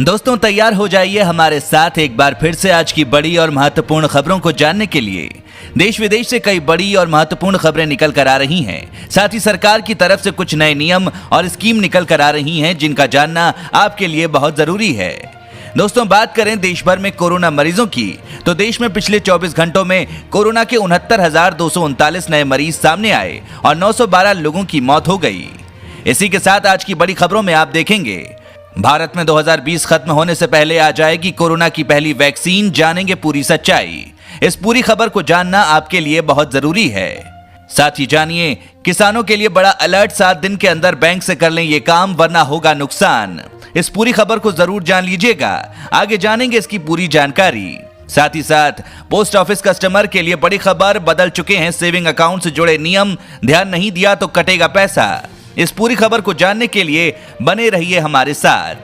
दोस्तों तैयार हो जाइए हमारे साथ एक बार फिर से आज की बड़ी और महत्वपूर्ण खबरों को जानने के लिए। देश विदेश से कई बड़ी और महत्वपूर्ण खबरें निकल कर आ रही हैं। साथ ही सरकार की तरफ से कुछ नए नियम और स्कीम निकल कर आ रही हैं जिनका जानना आपके लिए बहुत जरूरी है। दोस्तों बात करें देश भर में कोरोना मरीजों की तो देश में पिछले 24 घंटों में कोरोना के 69,239 नए मरीज सामने आए और 912 लोगों की मौत हो गई। इसी के साथ आज की बड़ी खबरों में आप देखेंगे भारत में 2020 खत्म होने से पहले आ जाएगी कोरोना की पहली वैक्सीन, जानेंगे पूरी सच्चाई। इस पूरी खबर को जानना आपके लिए बहुत जरूरी है। साथ ही जानिए किसानों के लिए बड़ा अलर्ट, 7 दिन के अंदर बैंक से कर लें ये काम वरना होगा नुकसान। इस पूरी खबर को जरूर जान लीजिएगा, आगे जानेंगे इसकी पूरी जानकारी। साथ ही साथ पोस्ट ऑफिस कस्टमर के लिए बड़ी खबर, बदल चुके हैं सेविंग अकाउंट से जुड़े नियम, ध्यान नहीं दिया तो कटेगा पैसा। इस पूरी खबर को जानने के लिए बने रहिए हमारे साथ।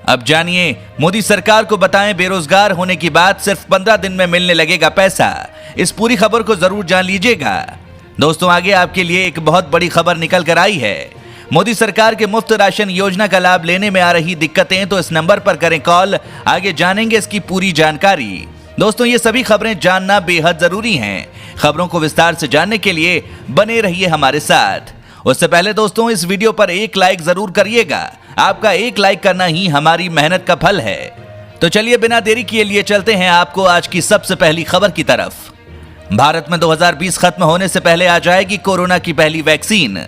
अब जानिए मोदी सरकार को बताएं बेरोजगार होने की बात, सिर्फ 15 दिन में मिलने लगेगा पैसा। इस पूरी खबर को जरूर जान लीजिएगा। दोस्तों आगे आपके लिए एक बहुत बड़ी खबर निकल कर आई है। मोदी सरकार के मुफ्त राशन योजना का लाभ लेने में आ रही दिक्कतें, तो इस नंबर पर करें कॉल, आगे जानेंगे इसकी पूरी जानकारी। दोस्तों ये सभी खबरें जानना बेहद जरूरी हैं। खबरों को विस्तार से जानने के लिए बने रहिए हमारे साथ। उससे पहले दोस्तों इस वीडियो पर एक लाइक जरूर करिएगा, आपका एक लाइक करना ही हमारी मेहनत का फल है। तो चलिए बिना देरी किए लिए चलते हैं आपको आज की सबसे पहली खबर की तरफ। भारत में 2020 खत्म होने से पहले आ जाएगी कोरोना की पहली वैक्सीन।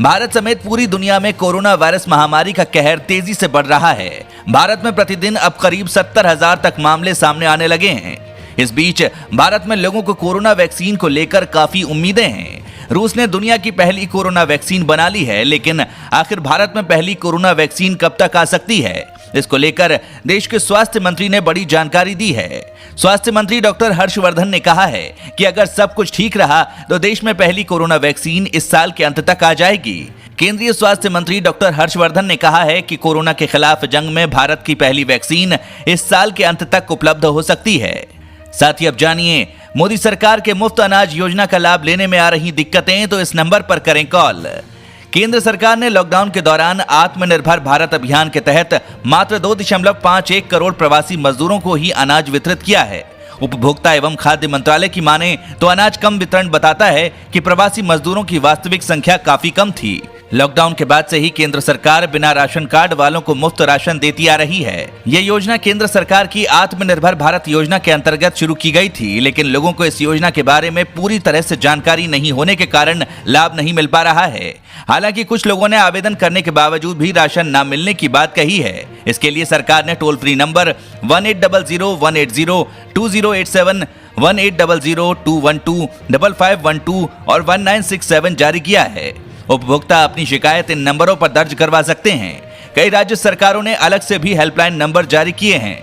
भारत समेत पूरी दुनिया में कोरोना वायरस महामारी का कहर तेजी से बढ़ रहा है। भारत में प्रतिदिन अब करीब 70,000 तक मामले सामने आने लगे हैं। इस बीच भारत में लोगों को कोरोना वैक्सीन को लेकर काफी उम्मीदें हैं। रूस ने दुनिया की पहली कोरोना वैक्सीन बना ली है, लेकिन आखिर भारत में पहली कोरोना वैक्सीन कब तक आ सकती है, इसको लेकर देश के स्वास्थ्य मंत्री ने बड़ी जानकारी दी है। स्वास्थ्य मंत्री डॉक्टर हर्षवर्धन ने कहा है कि अगर सब कुछ ठीक रहा तो देश में पहली कोरोना वैक्सीन इस साल के अंत तक आ जाएगी। केंद्रीय स्वास्थ्य मंत्री डॉक्टर हर्षवर्धन ने कहा है कि कोरोना के खिलाफ जंग में भारत की पहली वैक्सीन इस साल के अंत तक उपलब्ध हो सकती है। साथ ही अब जानिए मोदी सरकार के मुफ्त अनाज योजना का लाभ लेने में आ रही दिक्कतें, तो इस नंबर पर करें कॉल। केंद्र सरकार ने लॉकडाउन के दौरान आत्मनिर्भर भारत अभियान के तहत मात्र 2.51 करोड़ प्रवासी मजदूरों को ही अनाज वितरित किया है। उपभोक्ता एवं खाद्य मंत्रालय की माने तो अनाज कम वितरण बताता है कि प्रवासी मजदूरों की वास्तविक संख्या काफी कम थी। लॉकडाउन के बाद से ही केंद्र सरकार बिना राशन कार्ड वालों को मुफ्त राशन देती आ रही है। ये योजना केंद्र सरकार की आत्मनिर्भर भारत योजना के अंतर्गत शुरू की गई थी, लेकिन लोगों को इस योजना के बारे में पूरी तरह से जानकारी नहीं होने के कारण लाभ नहीं मिल पा रहा है। हालांकि कुछ लोगों ने आवेदन करने के बावजूद भी राशन न मिलने की बात कही है। इसके लिए सरकार ने टोल फ्री नंबर 1800-180-2087, 1800-212-5512 और 1967 जारी किया है। उपभोक्ता अपनी शिकायत इन नंबरों पर दर्ज करवा सकते हैं। कई राज्य सरकारों ने अलग से भी हेल्पलाइन नंबर जारी किए हैं।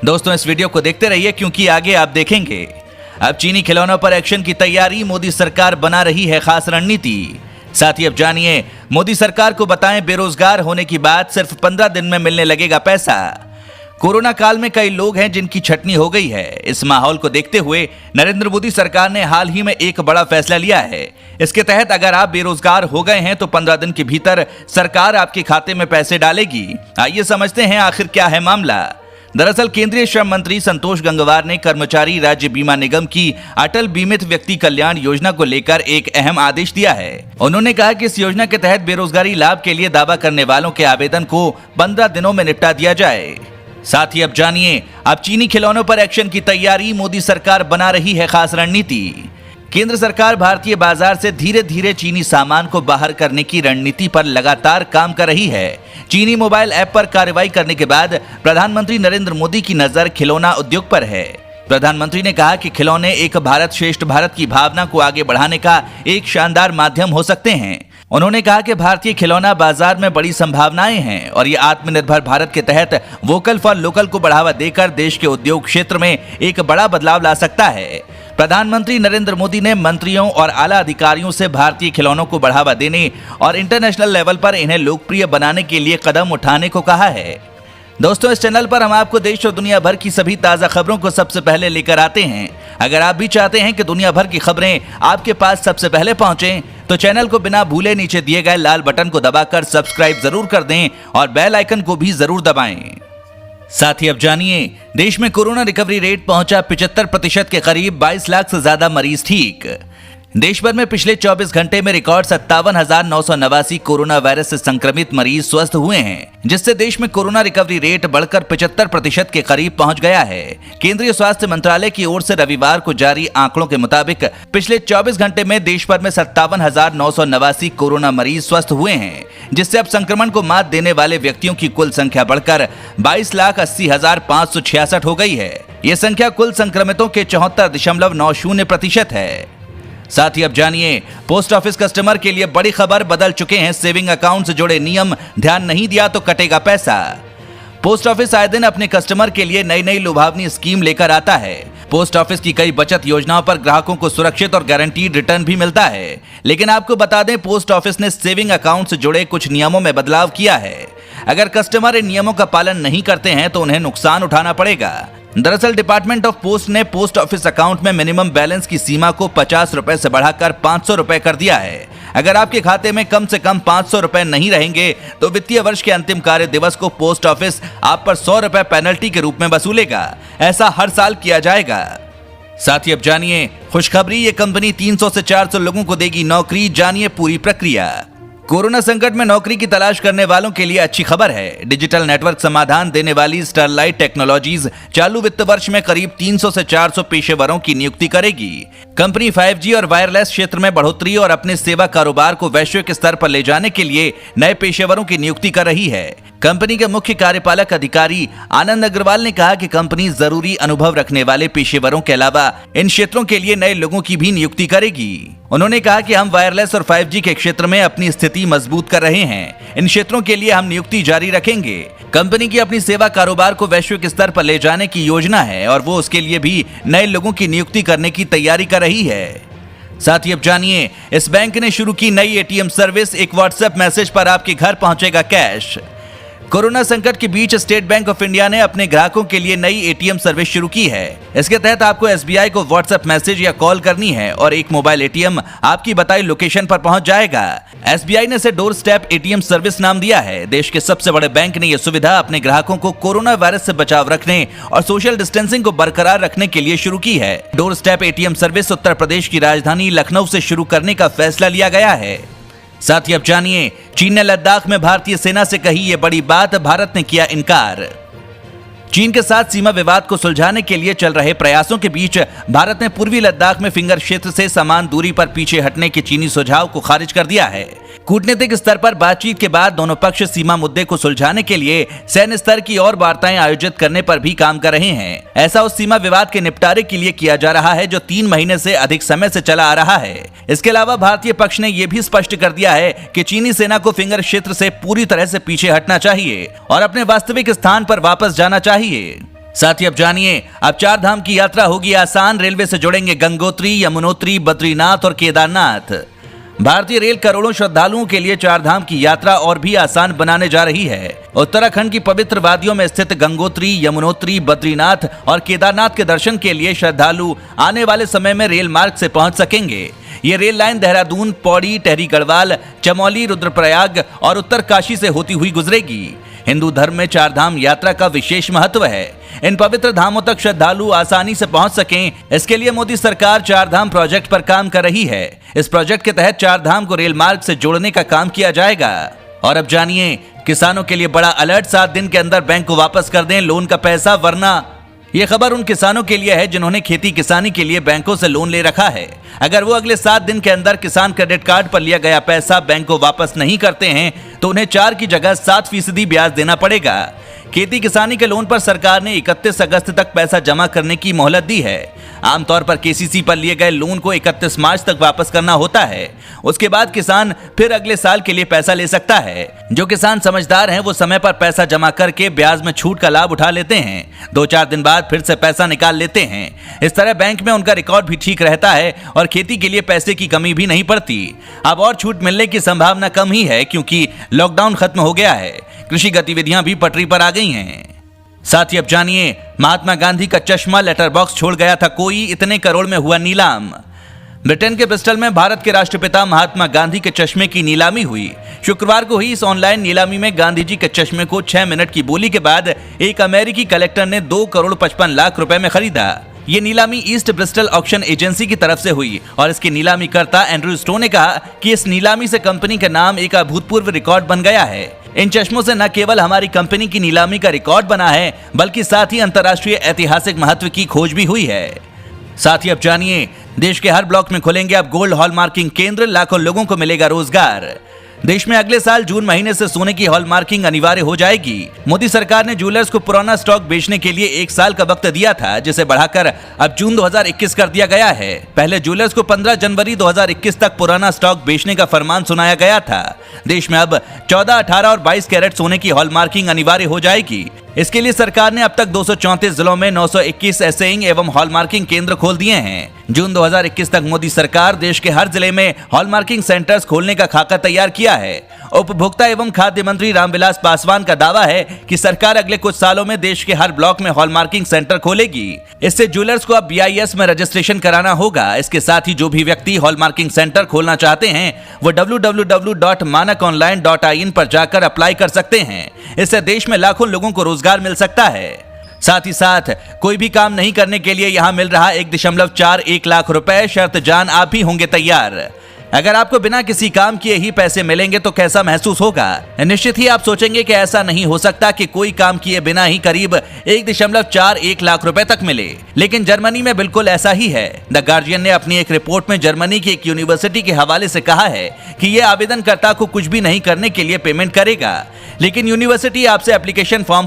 दोस्तों इस वीडियो को देखते रहिए क्योंकि आगे आप देखेंगे अब चीनी खिलौनों पर एक्शन की तैयारी, मोदी सरकार बना रही है खास रणनीति। साथ ही अब जानिए मोदी सरकार को बताएं बेरोजगार होने की बात, सिर्फ 15 दिन में मिलने लगेगा पैसा। कोरोना काल में कई लोग हैं जिनकी छटनी हो गई है। इस माहौल को देखते हुए नरेंद्र मोदी सरकार ने हाल ही में एक बड़ा फैसला लिया है। इसके तहत अगर आप बेरोजगार हो गए हैं तो 15 दिन के भीतर सरकार आपके खाते में पैसे डालेगी। आइए समझते हैं आखिर क्या है मामला। दरअसल केंद्रीय श्रम मंत्री संतोष गंगवार ने कर्मचारी राज्य बीमा निगम की अटल बीमित व्यक्ति कल्याण योजना को लेकर एक अहम आदेश दिया है। उन्होंने कहा कि इस योजना के तहत बेरोजगारी लाभ के लिए दावा करने वालों के आवेदन को 15 दिनों में निपटा दिया जाए। साथ ही अब जानिए अब चीनी खिलौनों पर एक्शन की तैयारी, मोदी सरकार बना रही है खास रणनीति। केंद्र सरकार भारतीय बाजार से धीरे धीरे चीनी सामान को बाहर करने की रणनीति पर लगातार काम कर रही है। चीनी मोबाइल ऐप पर कार्रवाई करने के बाद प्रधानमंत्री नरेंद्र मोदी की नजर खिलौना उद्योग पर है। प्रधानमंत्री ने कहा कि खिलौने एक भारत श्रेष्ठ भारत की भावना को आगे बढ़ाने का एक शानदार माध्यम हो सकते हैं। उन्होंने कहा कि भारतीय खिलौना बाजार में बड़ी संभावनाएं हैं और ये आत्मनिर्भर भारत के तहत वोकल फॉर लोकल को बढ़ावा देकर देश के उद्योग क्षेत्र में एक बड़ा बदलाव ला सकता है। प्रधानमंत्री नरेंद्र मोदी ने मंत्रियों और आला अधिकारियों से भारतीय खिलौनों को बढ़ावा देने और इंटरनेशनल लेवल पर इन्हें लोकप्रिय बनाने के लिए कदम उठाने को कहा है। दोस्तों इस चैनल पर हम आपको देश और दुनिया भर की सभी ताज़ा खबरों को सबसे पहले लेकर आते हैं। अगर आप भी चाहते हैं कि दुनिया भर की खबरें आपके पास सबसे पहले पहुंचें, तो चैनल को बिना भूले नीचे दिए गए लाल बटन को दबाकर सब्सक्राइब जरूर कर दें और बेल आइकन को भी जरूर दबाएं। साथ ही अब जानिए, देश में कोरोना रिकवरी रेट पहुंचा 75% के करीब, 22 लाख से ज्यादा मरीज ठीक। देश भर में पिछले 24 घंटे में रिकॉर्ड 57,989 कोरोना वायरस से संक्रमित मरीज स्वस्थ हुए हैं, जिससे देश में कोरोना रिकवरी रेट बढ़कर 75% के करीब पहुंच गया है। केंद्रीय स्वास्थ्य मंत्रालय की ओर से रविवार को जारी आंकड़ों के मुताबिक पिछले 24 घंटे में देश भर में 57,989 कोरोना मरीज स्वस्थ हुए हैं, जिससे अब संक्रमण को मात देने वाले व्यक्तियों की कुल संख्या बढ़कर 22,80,566 हो गई है। ये संख्या कुल संक्रमितों के 74.90% है। साथ ही अब जानिए, पोस्ट ऑफिस कस्टमर के लिए बड़ी खबर, बदल चुके हैं सेविंग अकाउंट से जुड़े नियम, ध्यान नहीं दिया तो कटेगा पैसा। पोस्ट ऑफिस आए दिन अपने कस्टमर के लिए नई नई लुभावनी स्कीम लेकर आता है। पोस्ट ऑफिस की कई बचत योजनाओं पर ग्राहकों को सुरक्षित और गारंटीड रिटर्न भी मिलता है, लेकिन आपको बता दें, पोस्ट ऑफिस ने सेविंग अकाउंट से जुड़े कुछ नियमों में बदलाव किया है। अगर कस्टमर इन नियमों का पालन नहीं करते हैं तो उन्हें नुकसान उठाना पड़ेगा। दरअसल डिपार्टमेंट ऑफ पोस्ट ने पोस्ट ऑफिस अकाउंट में मिनिमम बैलेंस की सीमा को 50 रुपए से बढ़ाकर 500 रुपए कर दिया है। अगर आपके खाते में कम से कम 500 रुपए नहीं रहेंगे तो वित्तीय वर्ष के अंतिम कार्य दिवस को पोस्ट ऑफिस आप पर 100 रुपए पेनल्टी के रूप में वसूलेगा। ऐसा हर साल किया जाएगा। साथ ही अब जानिए, खुशखबरी, ये कंपनी 300 से 400 लोगों को देगी नौकरी, जानिए पूरी प्रक्रिया। कोरोना संकट में नौकरी की तलाश करने वालों के लिए अच्छी खबर है। डिजिटल नेटवर्क समाधान देने वाली स्टरलाइट टेक्नोलॉजीज चालू वित्त वर्ष में करीब 300 से 400 पेशेवरों की नियुक्ति करेगी। कंपनी 5G और वायरलेस क्षेत्र में बढ़ोतरी और अपने सेवा कारोबार को वैश्विक स्तर पर ले जाने के लिए नए पेशेवरों की नियुक्ति कर रही है। कंपनी के मुख्य कार्यपालक अधिकारी आनंद अग्रवाल ने कहा कि कंपनी जरूरी अनुभव रखने वाले पेशेवरों के अलावा इन क्षेत्रों के लिए नए लोगों की भी नियुक्ति करेगी। उन्होंने कहा कि हम वायरलेस और 5G के क्षेत्र में अपनी स्थिति मजबूत कर रहे हैं। इन क्षेत्रों के लिए हम नियुक्ति जारी रखेंगे। कंपनी की अपनी सेवा कारोबार को वैश्विक स्तर पर ले जाने की योजना है और वो उसके लिए भी नए लोगों की नियुक्ति करने की तैयारी कर रही है। साथ ही अब जानिए, इस बैंक ने शुरू की नई एटीएम सर्विस, एक व्हाट्सएप मैसेज पर आपके घर पहुंचेगा कैश। कोरोना संकट के बीच स्टेट बैंक ऑफ इंडिया ने अपने ग्राहकों के लिए नई एटीएम सर्विस शुरू की है। इसके तहत आपको एसबीआई को व्हाट्सएप मैसेज या कॉल करनी है और एक मोबाइल एटीएम आपकी बताई लोकेशन पर पहुंच जाएगा। एसबीआई ने इसे डोर स्टेप एटीएम सर्विस नाम दिया है। देश के सबसे बड़े बैंक ने यह सुविधा अपने ग्राहकों को कोरोना वायरस से बचाव रखने और सोशल डिस्टेंसिंग को बरकरार रखने के लिए शुरू की है। Door step ATM service Uttar Pradesh की राजधानी लखनऊ से शुरू करने का फैसला लिया गया है। साथ ही अब जानिए, चीन ने लद्दाख में भारतीय सेना से कही ये बड़ी बात, भारत ने किया इनकार। चीन के साथ सीमा विवाद को सुलझाने के लिए चल रहे प्रयासों के बीच भारत ने पूर्वी लद्दाख में फिंगर क्षेत्र से समान दूरी पर पीछे हटने के चीनी सुझाव को खारिज कर दिया है। कूटनीतिक स्तर पर बातचीत के बाद दोनों पक्ष सीमा मुद्दे को सुलझाने के लिए सैन्य स्तर की और वार्ताएं आयोजित करने पर भी काम कर रहे हैं। ऐसा उस सीमा विवाद के निपटारे के लिए किया जा रहा है जो 3 महीने से अधिक समय से चला आ रहा है। इसके अलावा भारतीय पक्ष ने यह भी स्पष्ट कर दिया है कि चीनी सेना को फिंगर क्षेत्र से पूरी तरह से पीछे हटना चाहिए और अपने वास्तविक स्थान पर वापस जाना चाहिए। साथ ही अब जानिए, अब 4 धाम की यात्रा होगी आसान। रेलवे से जुड़ेंगे गंगोत्री, यमुनोत्री, बद्रीनाथ और केदारनाथ। भारतीय रेल करोड़ों श्रद्धालुओं के लिए 4 धाम की यात्रा और भी आसान बनाने जा रही है। उत्तराखंड की पवित्र वादियों में स्थित गंगोत्री, यमुनोत्री, बद्रीनाथ और केदारनाथ के दर्शन के लिए श्रद्धालु आने वाले समय में रेल मार्ग से पहुंच सकेंगे। ये रेल लाइन देहरादून, पौड़ी, टेहरी गढ़वाल, चमोली, रुद्रप्रयाग और उत्तरकाशी से होती हुई गुजरेगी। हिंदू धर्म में 4 धाम यात्रा का विशेष महत्व है। इन पवित्र धामों तक श्रद्धालु आसानी से पहुंच सकें, इसके लिए मोदी सरकार 4 धाम प्रोजेक्ट पर काम कर रही है। इस प्रोजेक्ट के तहत 4 धाम को रेल मार्ग से जोड़ने का काम किया जाएगा। और अब जानिए, किसानों के लिए बड़ा अलर्ट, 7 दिन के अंदर बैंक को वापस कर दें लोन का पैसा, वरना ये खबर उन किसानों के लिए है जिन्होंने खेती किसानी के लिए बैंकों से लोन ले रखा है। अगर वो अगले 7 दिन के अंदर किसान क्रेडिट कार्ड पर लिया गया पैसा बैंक को वापस नहीं करते हैं तो उन्हें 4 की जगह 7% ब्याज देना पड़ेगा। खेती किसानी के लोन पर सरकार ने 31 अगस्त तक पैसा जमा करने की मोहलत दी है। आमतौर पर केसीसी पर लिए गए लोन को 31 मार्च तक वापस करना होता है। उसके बाद किसान फिर अगले साल के लिए पैसा ले सकता है। जो किसान समझदार हैं वो समय पर पैसा जमा करके ब्याज में छूट का लाभ उठा लेते हैं। 2-4 दिन बाद फिर से पैसा निकाल लेते हैं। इस तरह बैंक में उनका रिकॉर्ड भी ठीक रहता है और खेती के लिए पैसे की कमी भी नहीं पड़ती। अब और छूट मिलने की संभावना कम ही है क्योंकि लॉकडाउन खत्म हो गया है। कृषि गतिविधियां भी पटरी पर आ गई हैं। साथ ही अब जानिए, महात्मा गांधी का चश्मा लेटर बॉक्स छोड़ गया था कोई, इतने करोड़ में हुआ नीलाम। ब्रिटेन के ब्रिस्टल में भारत के राष्ट्रपिता महात्मा गांधी के चश्मे की नीलामी हुई। शुक्रवार को हुई इस ऑनलाइन नीलामी में गांधी जी के चश्मे को 6 मिनट की बोली के बाद एक अमेरिकी कलेक्टर ने 2 करोड़ 55 लाख रुपए में खरीदा। ये नीलामी ईस्ट ब्रिस्टल ऑक्शन एजेंसी की तरफ से हुई और इसके नीलामीकर्ता एंड्रू स्टो ने कहा कि इस नीलामी से कंपनी का नाम एक अभूतपूर्व रिकॉर्ड बन गया है। इन चश्मों से न केवल हमारी कंपनी की नीलामी का रिकॉर्ड बना है, बल्कि साथ ही अंतर्राष्ट्रीय ऐतिहासिक महत्व की खोज भी हुई है। साथ ही अब जानिए, देश के हर ब्लॉक में खुलेंगे अब गोल्ड हॉलमार्किंग केंद्र, लाखों लोगों को मिलेगा रोजगार। देश में अगले साल जून महीने से सोने की हॉलमार्किंग अनिवार्य हो जाएगी। मोदी सरकार ने ज्वेलर्स को पुराना स्टॉक बेचने के लिए 1 साल का वक्त दिया था, जिसे बढ़ाकर अब जून 2021 कर दिया गया है। पहले ज्वेलर्स को 15 जनवरी 2021 तक पुराना स्टॉक बेचने का फरमान सुनाया गया था। देश में अब 14, 18 और 22 कैरेट सोने की हॉलमार्किंग अनिवार्य हो जाएगी। इसके लिए सरकार ने अब तक 234 जिलों में 921 एसेइंग एवं हॉलमार्किंग केंद्र खोल दिए हैं। जून 2021 तक मोदी सरकार देश के हर जिले में हॉलमार्किंग सेंटर्स खोलने का खाका तैयार किया है। उपभोक्ता एवं खाद्य मंत्री रामविलास पासवान का दावा है कि सरकार अगले कुछ सालों में देश के हर ब्लॉक में हॉलमार्किंग सेंटर खोलेगी। इससे ज्वेलर्स को अब BIS में रजिस्ट्रेशन कराना होगा। इसके साथ ही जो भी व्यक्ति हॉलमार्किंग सेंटर खोलना चाहते हैं वो www.manakonline.in पर जाकर अप्लाई कर सकते हैं। इससे देश में लाखों लोगों को रोजगार मिल सकता है। साथ ही साथ कोई भी काम नहीं करने के लिए यहाँ मिल रहा 1.41 लाख रुपए, शर्त जान आप भी होंगे तैयार। अगर आपको बिना किसी काम किए ही पैसे मिलेंगे तो कैसा महसूस होगा? निश्चित ही आप सोचेंगे कि ऐसा नहीं हो सकता कि कोई काम किए बिना ही करीब 1.41 लाख रुपए तक मिले, लेकिन जर्मनी में बिल्कुल ऐसा ही है। द गार्जियन ने अपनी एक रिपोर्ट में जर्मनी की एक यूनिवर्सिटी के हवाले से कहा है कि ये आवेदनकर्ता को कुछ भी नहीं करने के लिए पेमेंट करेगा, लेकिन यूनिवर्सिटी आपसे एप्लीकेशन फॉर्म